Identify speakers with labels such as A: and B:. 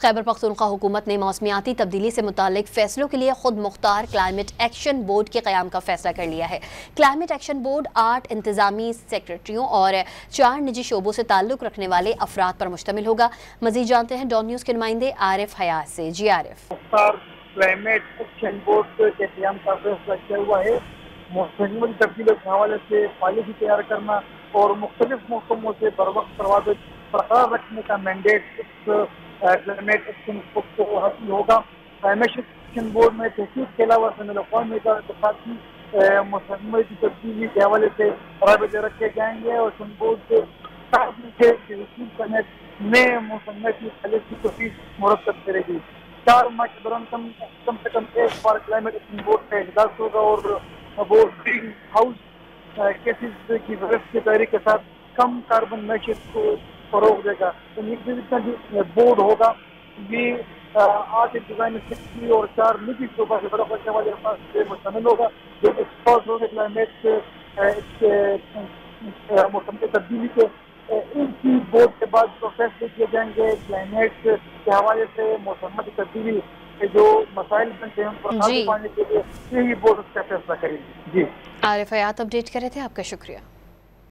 A: خیبر پختونخوا حکومت نے موسمیاتی تبدیلی سے متعلق فیصلوں کے لیے خود مختار کلائمیٹ ایکشن بورڈ کے قیام کا فیصلہ کر لیا ہے۔ کلائمیٹ ایکشن بورڈ 8 انتظامی سیکریٹریوں اور 4 نجی شعبوں سے تعلق رکھنے والے افراد پر مشتمل ہوگا۔ مزید جانتے ہیں ڈان نیوز کے نمائندے عارف حیات سے۔ جی عارف۔
B: مختار کلائمیٹ ایکشن بورڈ کے قیام کا فیصلہ کیا ہوا ہے۔ موسمیاتی تبدیلی کے حوالے سے پالیسی تیار کرنا اور مختلف محکموں سے بروقت روابط برقرار رکھنے کا مینڈیٹ کلائمیٹ ایکشن بورڈ کو حاصل ہوگا۔ کلائمیٹ ایکشن بورڈ میں تحقیق کے علاوہ بین الاقوامی اتفاقی موسمیاتی تبدیلی کے حوالے سے رابطے رکھے جائیں گے اور ایکشن بورڈ کے سمیت نئے موسمیاتی پالیسی کو بھی مرتب کرے گی۔ 4 ماہ کے دوران کم سے کم ایک بار کلائمیٹ ایکشن بورڈ کا اجلاس ہوگا اور وہ گرین ہاؤس کیسز کی ضرورت کی تحریک کے ساتھ کم کاربن معیشت کو فروغ دے گا۔ جتنا بھی بورڈ ہوگا یہ 8 انتظامی سیکرٹری اور 4 نجی شعبہ سے بڑا کرنے والے افراد سے مشتمل ہوگا جو ایکسپرٹ ہوگے کلائمیٹ موسمیاتی تبدیلی کے۔ ان کی بورڈ کے بعد جو فیصلے کیے جائیں گے کلائمیٹ کے حوالے سے موسمیاتی تبدیلی کے جو مسائل بنتے ہیں ان پر قابو پانے کے لیے یہی بورڈ اس کا فیصلہ کریں گے۔ جی
A: عارف حیات اپڈیٹ کر رہے تھے، آپ کا شکریہ۔